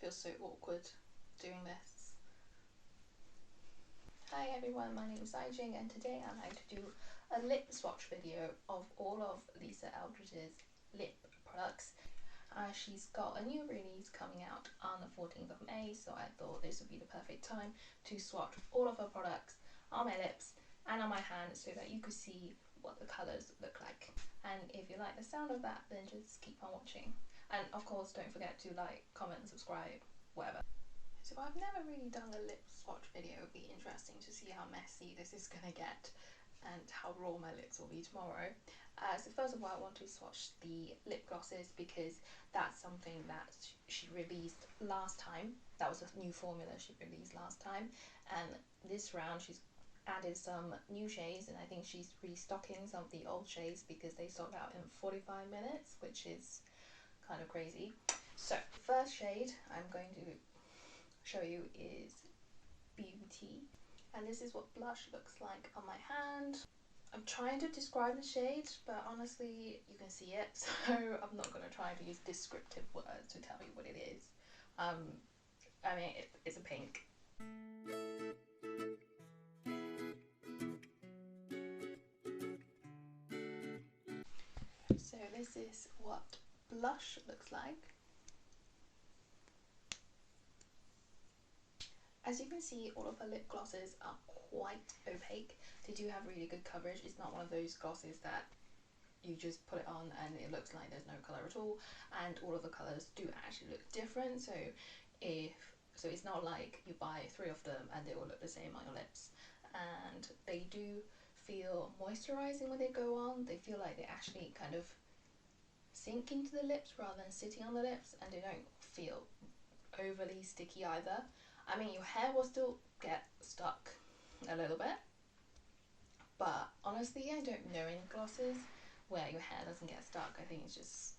feels so awkward doing this. Hi everyone, my name is Aijing and today I'd like to do a lip swatch video of all of Lisa Eldridge's lip products. She's got a new release coming out on the 14th of May, so I thought this would be the perfect time to swatch all of her products on my lips and on my hand so that you could see what the colours look like. And if you like the sound of that, then just keep on watching. And of course, don't forget to like, comment, subscribe, whatever. So I've never really done a lip swatch video. It would be interesting to see how messy this is gonna get and how raw my lips will be tomorrow. So first of all, I want to swatch the lip glosses because that's something that she released last time. That was a new formula she released last time, and this round she's added some new shades, and I think she's restocking some of the old shades because they sold out in 45 minutes, which is kind of crazy. So the first shade I'm going to show you is Beauty, and this is what blush looks like on my hand. I'm trying to describe the shade, but honestly you can see it, so I'm not going to try to use descriptive words to tell you what it is. I mean, it's a pink. So this is what blush looks like. As you can see, all of her lip glosses are quite opaque. They do have really good coverage. It's not one of those glosses that you just put it on and it looks like there's no colour at all, and all of the colours do actually look different. So it's not like you buy 3 of them and they all look the same on your lips. And they do feel moisturising when they go on. They feel like they actually kind of sink into the lips rather than sitting on the lips, and they don't feel overly sticky either. I mean, your hair will still get stuck a little bit, but honestly I don't know any glosses where your hair doesn't get stuck. I think it's just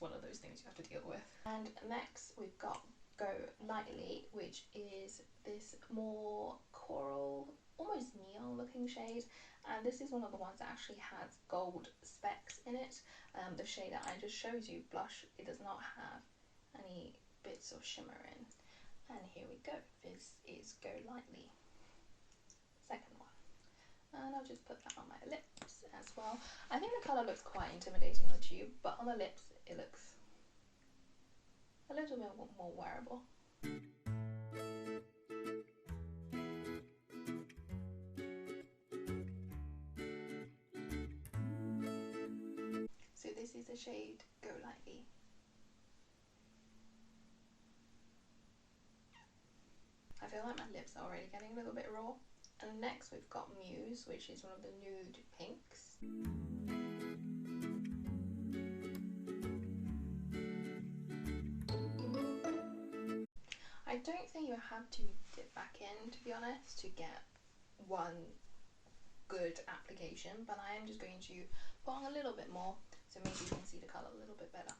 one of those things you have to deal with. And next we've got Go Lightly, which is this more coral, almost neon looking shade, and this is one of the ones that actually has gold specks in it. The shade that I just showed you, blush, it does not have any bits of shimmer in. And here we go, this is Go Lightly, second one. And I'll just put that on my lips as well. I think the colour looks quite intimidating on the tube, but on the lips it looks a little bit more wearable. So this is the shade Go Lightly. I feel like my lips are already getting a little bit raw. And next we've got Muse, which is one of the nude pinks. I don't think you have to dip back in, to be honest, to get one good application, but I am just going to put on a little bit more so maybe you can see the colour a little bit better.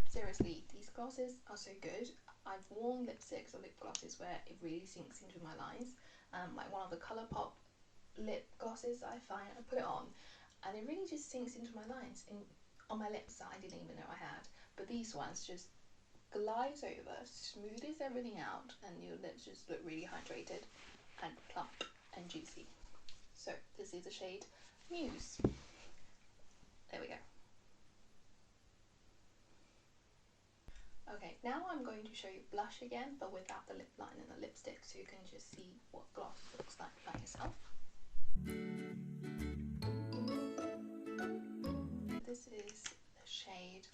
Seriously, these glosses are so good. I've worn lipsticks or lip glosses where it really sinks into my lines. Like one of the Colourpop lip glosses, I find I put it on and it really just sinks into my lines on my lips that I didn't even know I had. But these ones just glides over, smoothes everything out, and your lips just look really hydrated and plump and juicy. So this is the shade Muse. There we go. Okay, now I'm going to show you blush again, but without the lip line and the lipstick, so you can just see what gloss looks like by yourself. This is the shade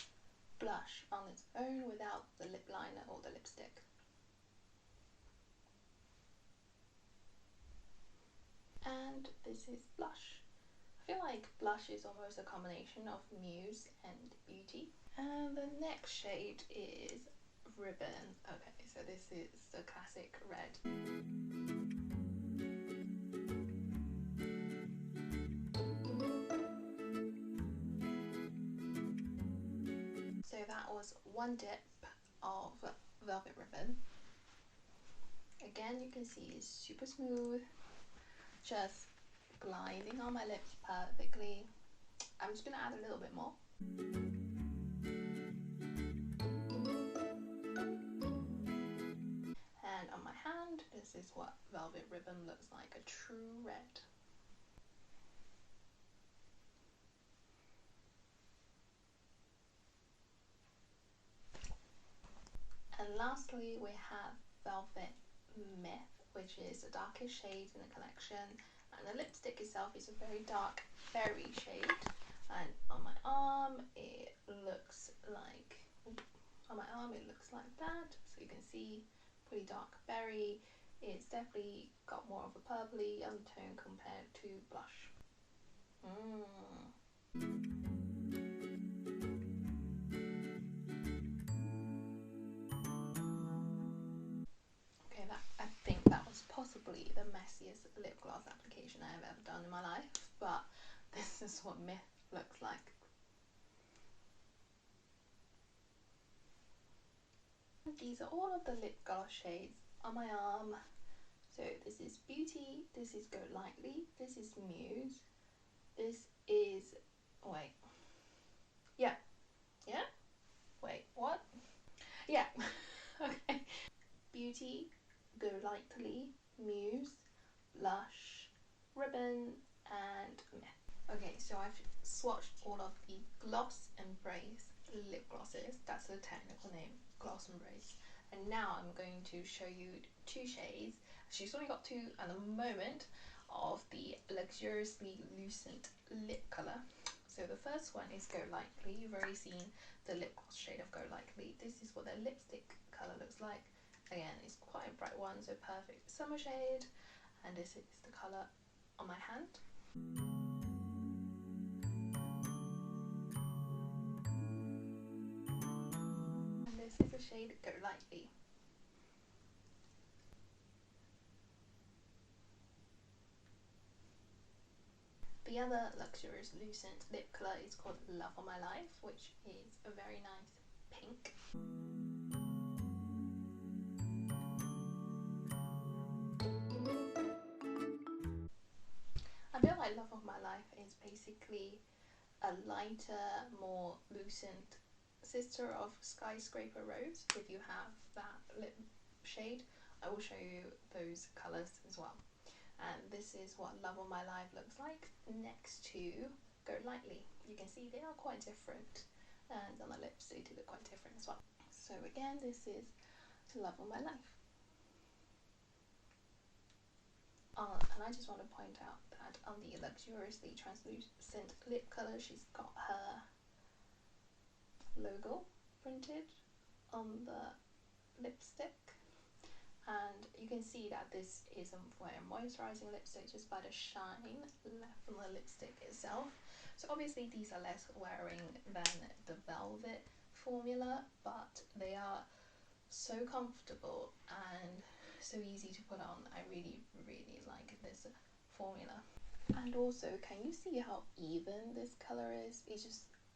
Blush on its own without the lip liner or the lipstick. And this is Blush. I feel like Blush is almost a combination of Muse and Beauty. And the next shade is Ribbon. Okay, so this is the classic red. So that was one dip of Velvet Ribbon. Again, you can see it's super smooth, just gliding on my lips perfectly. I'm just going to add a little bit more. hand, this is what Velvet Ribbon looks like, a true red. And lastly, we have Velvet Myth, which is the darkest shade in the collection, and the lipstick itself is a very dark berry shade, and on my arm it looks like that, so you can see pretty dark berry. It's definitely got more of a purpley undertone compared to blush. Okay, I think that was possibly the messiest lip gloss application I have ever done in my life, but this is what Myth looks like. These are all of the lip gloss shades on my arm. So this is Beauty, this is Go Lightly, this is Muse, this is, wait, yeah, wait, what? Yeah, okay. Beauty, Go Lightly, Muse, Blush, Ribbon, and Myth. Okay, so I've swatched all of the Gloss Embrace lip glosses. That's the technical name, Gloss Embrace. And now I'm going to show you two shades. She's only got two at the moment of the Luxuriously Lucent lip colour. So the first one is Go Lightly. You've already seen the lip gloss shade of Go Lightly. This is what their lipstick colour looks like. Again, it's quite a bright one, so perfect summer shade. And this is the colour on my hand. And this is the shade Go Lightly. The other Luxurious Lucent lip colour is called Love of My Life, which is a very nice pink. I feel like Love of My Life is basically a lighter, more lucent sister of Skyscraper Rose. If you have that lip shade, I will show you those colours as well. And this is what Love of My Life looks like next to Go Lightly. You can see they are quite different, and on the lips they do look quite different as well. So again, this is Love of My Life. And I just want to point out that on the Luxuriously Translucent lip colour, she's got her logo printed on the lipstick. And you can see that this is a very moisturising lipstick just by the shine left from the lipstick itself. So obviously these are less wearing than the Velvet formula, but they are so comfortable and so easy to put on. I really like this formula. And also, can you see how even this colour is?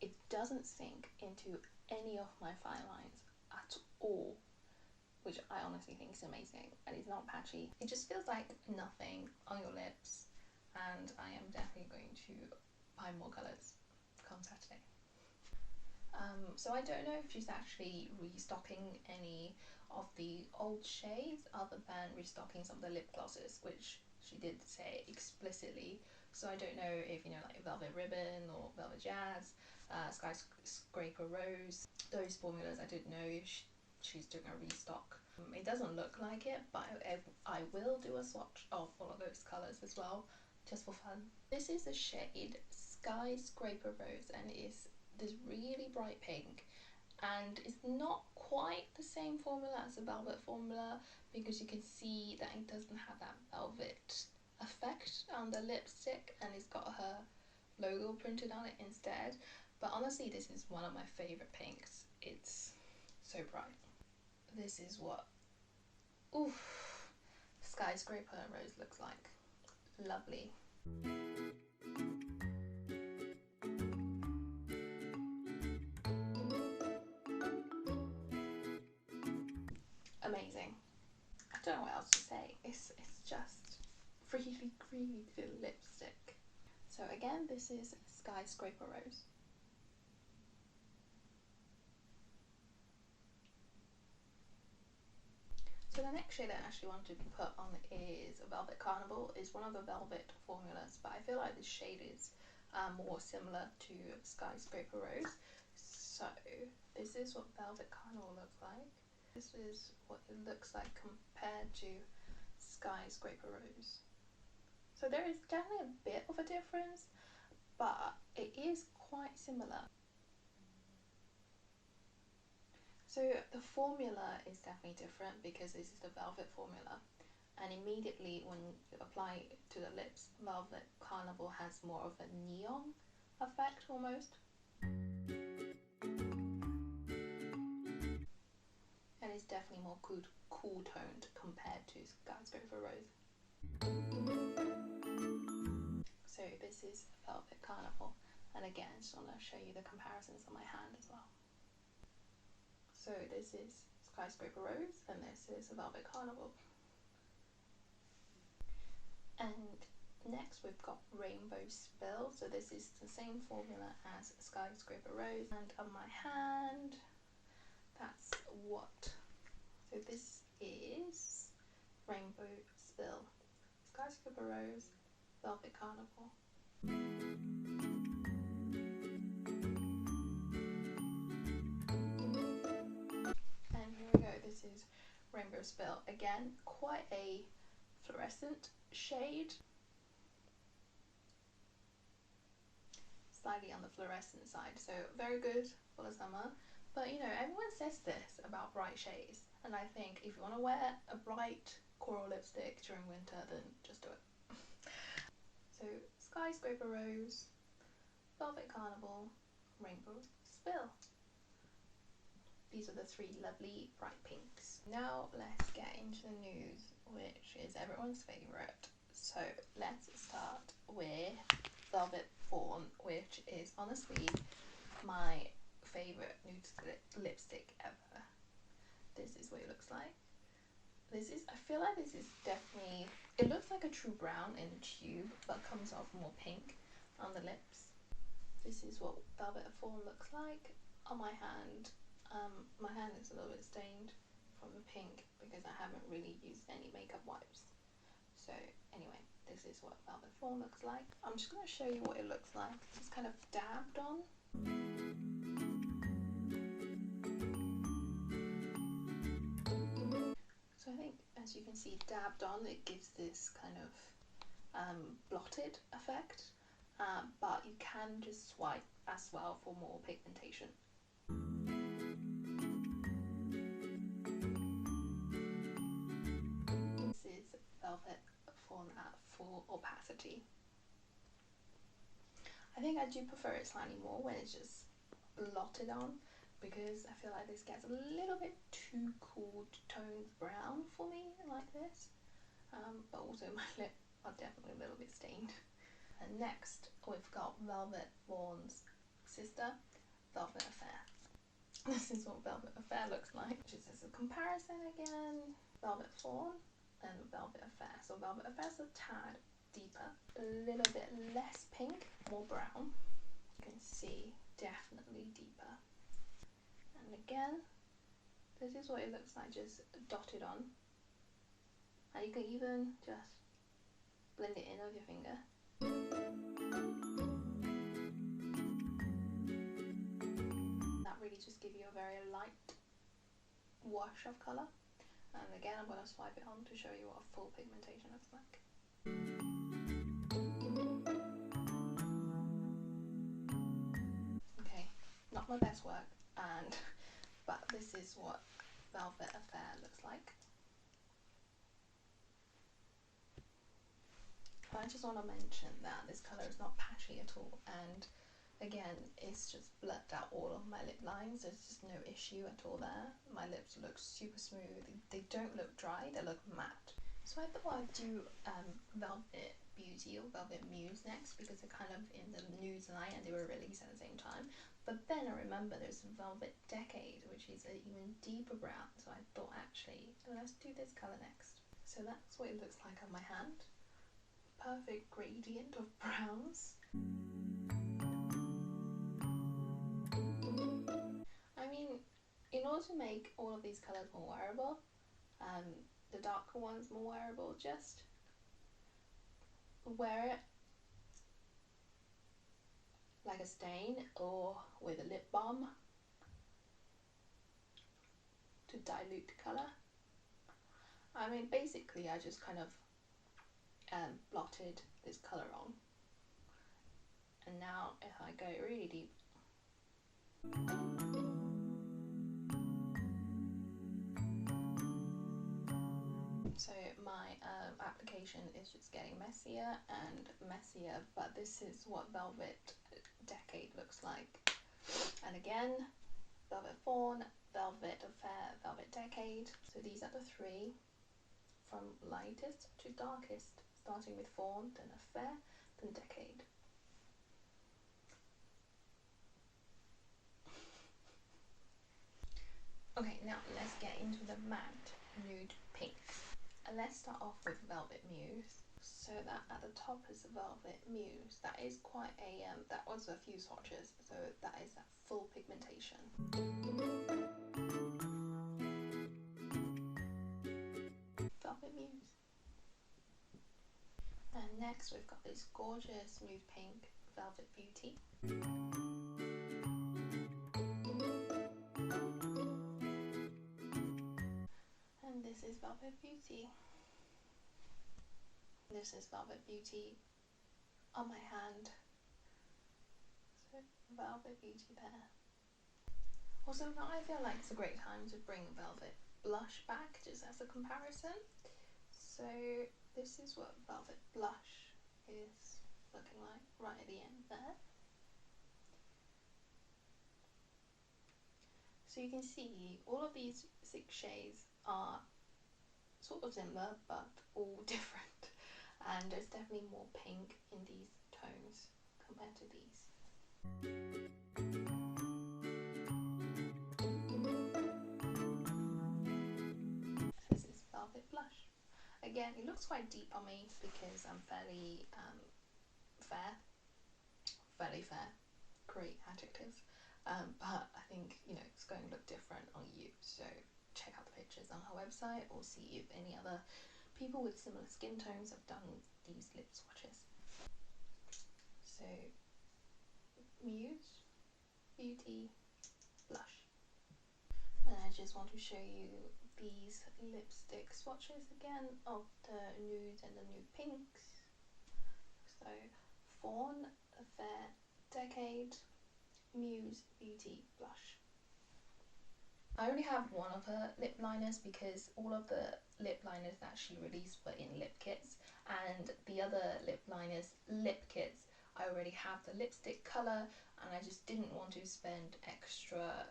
It doesn't sink into any of my fine lines at all, which I honestly think is amazing, and it's not patchy. It just feels like nothing on your lips, and I am definitely going to buy more colours come Saturday. So I don't know if she's actually restocking any of the old shades other than restocking some of the lip glosses, which she did say explicitly. So I don't know if, you know, like Velvet Ribbon or Velvet Jazz, Skyscraper Rose, those formulas, I didn't know if she's doing a restock. It doesn't look like it, but I will do a swatch of all of those colours as well, just for fun. This is the shade Skyscraper Rose, and it's this really bright pink, and it's not quite the same formula as the Velvet formula, because you can see that it doesn't have that velvet effect on the lipstick, and it's got her logo printed on it instead. But honestly, this is one of my favourite pinks. It's so bright. This is what Skyscraper Rose looks like. Lovely. Amazing. I don't know what else to say. It's just really good lipstick. So again, this is Skyscraper Rose. So the next shade I actually want to put on is Velvet Carnival. It's one of the Velvet formulas, but I feel like this shade is more similar to Skyscraper Rose. So this is what Velvet Carnival looks like. This is what it looks like compared to Skyscraper Rose. So there is definitely a bit of a difference, but it is quite similar. So the formula is definitely different because this is the Velvet formula, and immediately when you apply it to the lips, Velvet Carnival has more of a neon effect almost. And it's definitely more cool toned compared to Skyscraper Rose. So this is Velvet Carnival, and again I just want to show you the comparisons on my hand as well. So this is Skyscraper Rose and this is Velvet Carnival. And next we've got Rainbow Spill. So this is the same formula as Skyscraper Rose, and on my hand that's what. So this is Rainbow Spill, Skyscraper Rose, Velvet Carnival. And here we go, this is Rainbow Spill. Again, quite a fluorescent shade. Slightly on the fluorescent side, so very good for the summer. But you know, everyone says this about bright shades, and I think if you want to wear a bright coral lipstick during winter, then just do it. So Skyscraper Rose, Velvet Carnival, Rainbow Spill. These are the three lovely bright pinks. Now let's get into the nudes, which is everyone's favourite. So let's start with Velvet Fawn, which is honestly my favourite nude lipstick ever. This is what it looks like. This is, I feel like this is definitely, it looks like a true brown in a tube, but comes off more pink on the lips. This is what Velvet Fawn looks like on my hand. My hand is a little bit stained from the pink because I haven't really used any makeup wipes. So anyway, this is what Velvet Fawn looks like. I'm just going to show you what it looks like. It's kind of dabbed on. So I think, as you can see, dabbed on, it gives this kind of blotted effect, but you can just swipe as well for more pigmentation. This is Velvet Fawn at full opacity. I think I do prefer it slightly more when it's just blotted on, because I feel like this gets a little bit too cool toned brown for me like this, but also my lips are definitely a little bit stained. And next we've got Velvet Fawn's sister, Velvet Affair. This is what Velvet Affair looks like. Just as a comparison again, Velvet Fawn and Velvet Affair. So Velvet Affair's a tad deeper, a little bit less pink, more brown. You can see definitely deeper. And again, this is what it looks like, just dotted on. And you can even just blend it in with your finger. That really just gives you a very light wash of colour. And again, I'm going to swipe it on to show you what full pigmentation looks like. Okay, not my best work, but this is what Velvet Affair looks like. I just want to mention that this colour is not patchy at all, and again, it's just blurred out all of my lip lines. There's just no issue at all there. My lips look super smooth. They don't look dry, they look matte. So I thought I'd do Velvet Beauty or Velvet Muse next, because they're kind of in the Nudes line and they were released at the same time. But then I remember there's Velvet Decade, which is an even deeper brown, so I thought actually, let's do this colour next. So that's what it looks like on my hand. Perfect gradient of browns. I mean, in order to make all of these colours more wearable, The darker one's more wearable. Just wear it like a stain or with a lip balm to dilute the colour. I mean, basically I just kind of blotted this colour on, and now if I go really deep, so my application is just getting messier and messier, but this is what Velvet Decade looks like. And again, Velvet Fawn, Velvet Affair, Velvet Decade. So these are the three, from lightest to darkest, starting with Fawn, then Affair, then Decade. Okay, now let's get into the matte nude pink. And let's start off with Velvet Muse. So that at the top is the Velvet Muse. That is quite a, that was a few swatches, so that is that full pigmentation. Velvet Muse. And next we've got this gorgeous nude pink Velvet Beauty. And this is Velvet Beauty. This is Velvet Beauty on my hand. So Velvet Beauty there. Also now I feel like it's a great time to bring Velvet Blush back, just as a comparison. So this is what Velvet Blush is looking like right at the end there. So you can see all of these 6 shades are sort of similar but all different. And there's definitely more pink in these tones compared to these. This is Velvet Blush. Again, it looks quite deep on me because I'm fairly fair, great adjectives. But I think, you know, it's going to look different on you. So check out the pictures on her website or see if any other people with similar skin tones have done these lip swatches. So Muse, Beauty, Blush. And I just want to show you these lipstick swatches again of the nudes and the nude pinks. So Fawn, Affair, Decade, Muse, Beauty, Blush. I only have one of her lip liners because all of the lip liners that she released were in Lipkits, and the other lip liners, Lipkits, I already have the lipstick colour, and I just didn't want to spend extra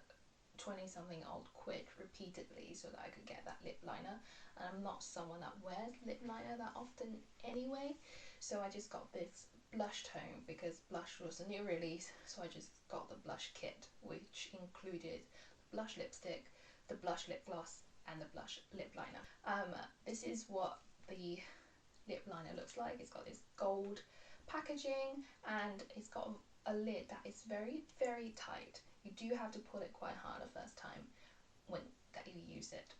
20 something odd quid repeatedly so that I could get that lip liner, and I'm not someone that wears lip liner that often anyway, so I just got this blush tone because blush was a new release, so I just got the blush kit, which included blush lipstick, the blush lip gloss, and the blush lip liner. This is what the lip liner looks like. It's got this gold packaging and it's got a lid that is very, very tight. You do have to pull it quite hard the first time that you use it.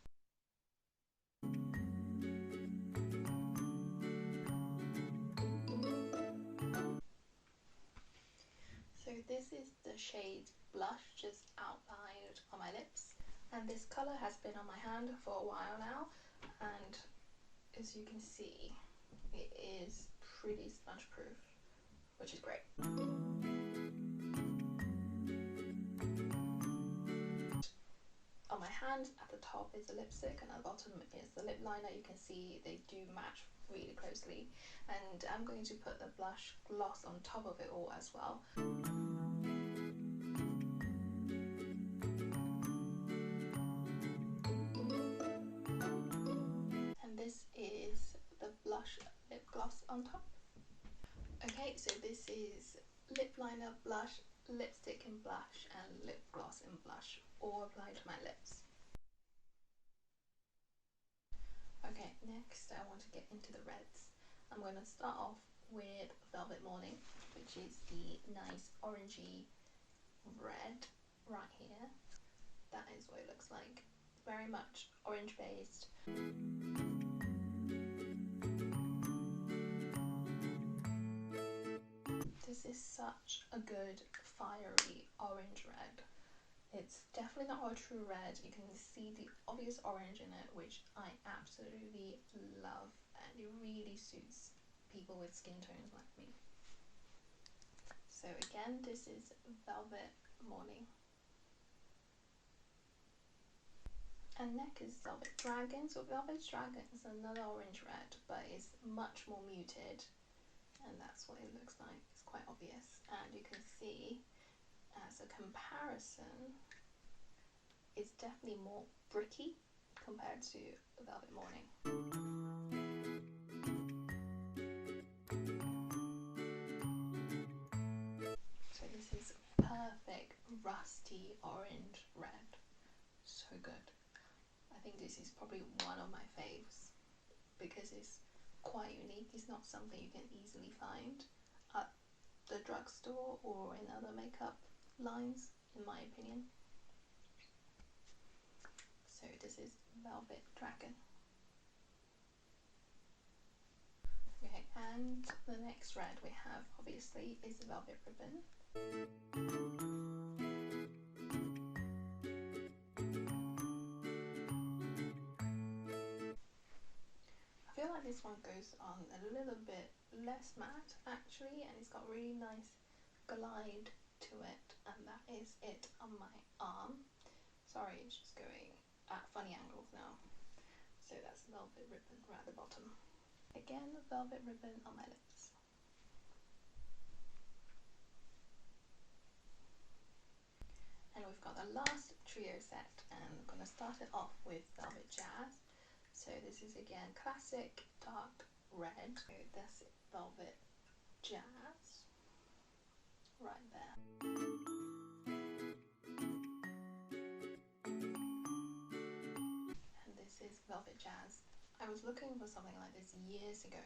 So this is the shade Blush, just outlined on my lips, and this colour has been on my hand for a while now, and as you can see it is pretty smudge proof, which is great. On my hand at the top is the lipstick and at the bottom is the lip liner. You can see they do match really closely, and I'm going to put the blush gloss on top of it all as well. This is the blush lip gloss on top. Okay, so this is lip liner, blush, lipstick in blush, and lip gloss in blush, all applied to my lips. Okay, next I want to get into the reds. I'm going to start off with Velvet Morning, which is the nice orangey red right here. That is what it looks like very much orange based. This is such a good fiery orange red. It's definitely not a true red. You can see the obvious orange in it, which I absolutely love, and it really suits people with skin tones like me. So again, this is Velvet Morning. And next is Velvet Dragon. So Velvet Dragon is another orange red, but it's much more muted, and that's what it looks like. It's quite obvious, and you can see as a comparison, it's definitely more bricky compared to Velvet Morning. So this is perfect rusty orange red. So good. I think this is probably one of my faves because it's quite unique. It's not something you can easily find at the drugstore or in other makeup lines, in my opinion. So this is Velvet Dragon. Okay, and the next red we have obviously is Velvet Ribbon. I feel like this one goes on a little bit less matte actually, and it's got really nice glide to it, and that is it on my arm. Sorry, it's just going at funny angles now. So that's Velvet Ribbon right at the bottom. Again, Velvet Ribbon on my lips. And we've got the last trio set, and I'm going to start it off with Velvet Jazz. So this is again classic dark red. So that's it, Velvet Jazz right there. And this is Velvet Jazz. I was looking for something like this years ago,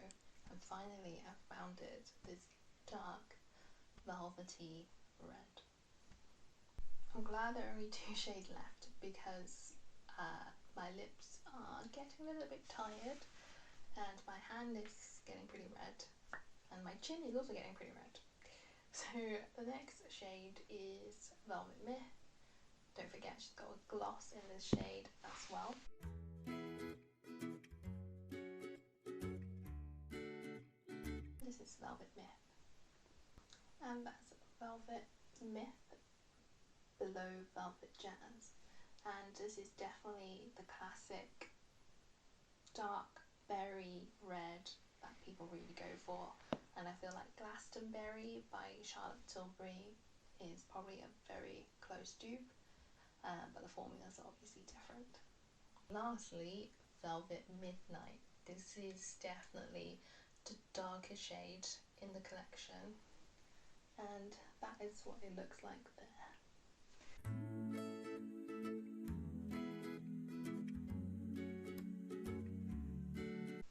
and finally I found it. This dark velvety red. I'm glad there are only 2 shades left because my lips are getting a little bit tired, and my hand is getting pretty red, and my chin is also getting pretty red. So the next shade is Velvet Myth. Don't forget she's got a gloss in this shade as well. This is Velvet Myth, and that's Velvet Myth below Velvet Jazz. And this is definitely the classic dark berry red that people really go for, and I feel like Glastonbury by Charlotte Tilbury is probably a very close dupe, but the formulas are obviously different. Lastly, Velvet Midnight. This is definitely the darkest shade in the collection, and that is what it looks like there.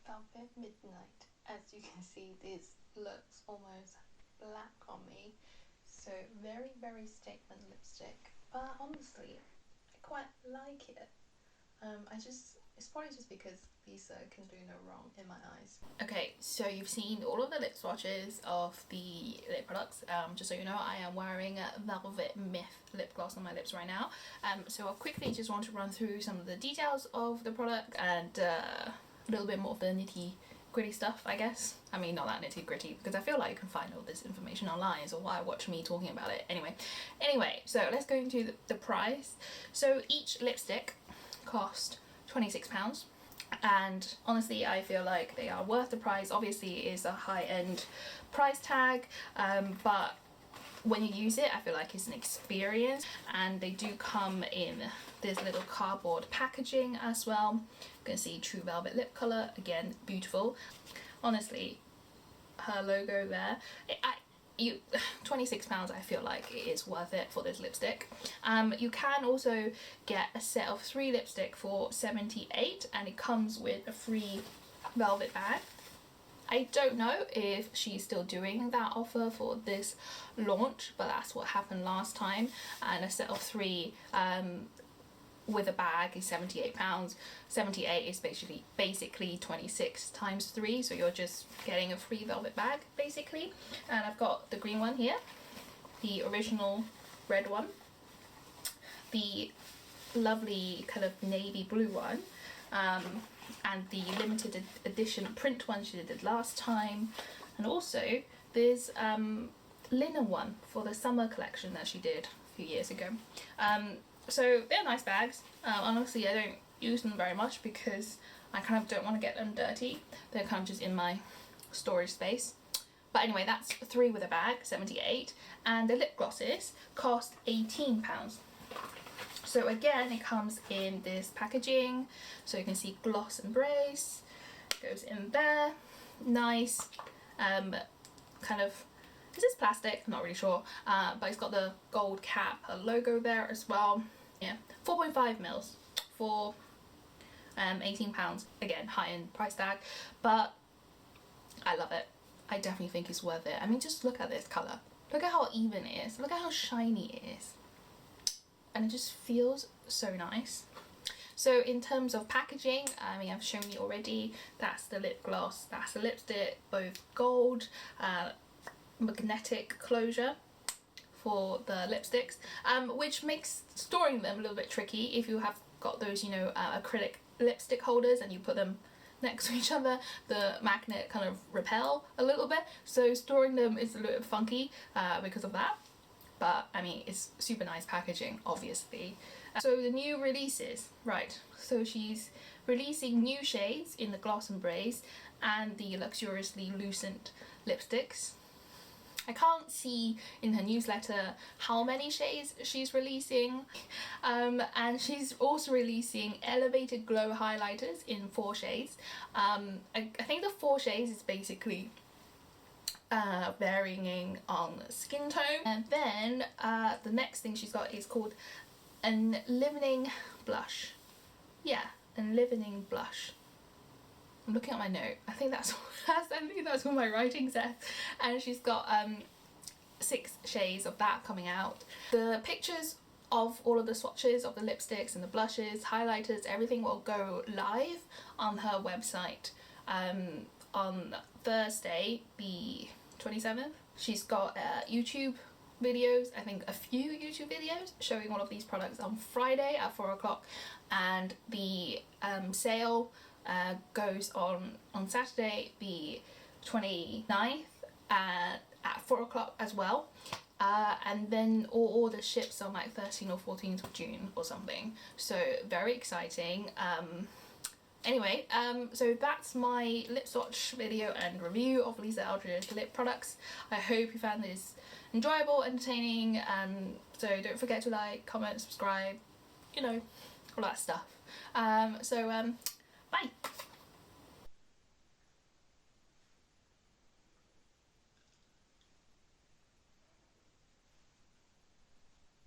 Velvet Midnight. As you can see, this looks almost black on me, so very, very statement lipstick, but honestly I quite like it. It's probably just because Lisa can do no wrong in my eyes. Okay, so you've seen all of the lip swatches of the lip products. Just so you know, I am wearing a Velvet Myth lip gloss on my lips right now. So I'll quickly just want to run through some of the details of the product and a little bit more of the nitty gritty stuff, I guess. I mean, not that nitty gritty, because I feel like you can find all this information online, so why watch me talking about it anyway. So let's go into the price. So each lipstick cost £26, and honestly I feel like they are worth the price. Obviously it is a high-end price tag, but when you use it I feel like it's an experience, and they do come in this little cardboard packaging as well. You can see True Velvet lip colour, again beautiful. Honestly, her logo there, £26 I feel like it is worth it for this lipstick. You can also get a set of 3 lipstick for £78, and it comes with a free velvet bag. I don't know if she's still doing that offer for this launch, but that's what happened last time, and a set of 3 with a bag is £78. 78 is basically 26 times 3, so you're just getting a free velvet bag basically. And I've got the green one here, the original red one, the lovely kind of navy blue one, and the limited edition print one she did last time, and also there's linen one for the summer collection that she did a few years ago. So they're nice bags. Honestly, I don't use them very much because I kind of don't want to get them dirty. They're kind of just in my storage space. But anyway, that's 3 with a bag, 78, and the lip glosses cost £18. So again, it comes in this packaging, so you can see gloss embrace, goes in there, nice, kind of, is this plastic? I'm not really sure, but it's got the gold cap, a logo there as well. Yeah, 4.5 mils for £18. Again, high-end price tag, but I love it. I definitely think it's worth it. I mean, just look at this colour. Look at how even it is. Look at how shiny it is. And it just feels so nice. So in terms of packaging, I mean, I've shown you already. That's the lip gloss, that's the lipstick, both gold, magnetic closure for the lipsticks, which makes storing them a little bit tricky if you have got those, you know, acrylic lipstick holders and you put them next to each other. The magnet kind of repel a little bit, so storing them is a little bit funky because of that. But I mean, it's super nice packaging, obviously. So the new releases, right, so she's releasing new shades in the Gloss Embrace and the luxuriously Lucent lipsticks. I can't see in her newsletter how many shades she's releasing, and she's also releasing elevated glow highlighters in 4 shades. I think the 4 shades is basically varying on skin tone. And then the next thing she's got is called Enlivening Blush. Yeah, Enlivening Blush. I'm looking at my note. I think that's what my writing says. And she's got 6 shades of that coming out. The pictures of all of the swatches of the lipsticks and the blushes, highlighters, everything will go live on her website on Thursday, the 27th. She's got YouTube videos, I think a few YouTube videos showing all of these products on Friday at 4 o'clock, and the sale goes on Saturday the 29th at 4 o'clock as well, and then all orders ships on like 13th or 14th of June or something, so very exciting. Anyway, so that's my lip swatch video and review of Lisa Eldridge lip products. I hope you found this enjoyable, entertaining, so don't forget to like, comment, subscribe, you know, all that stuff. Bye!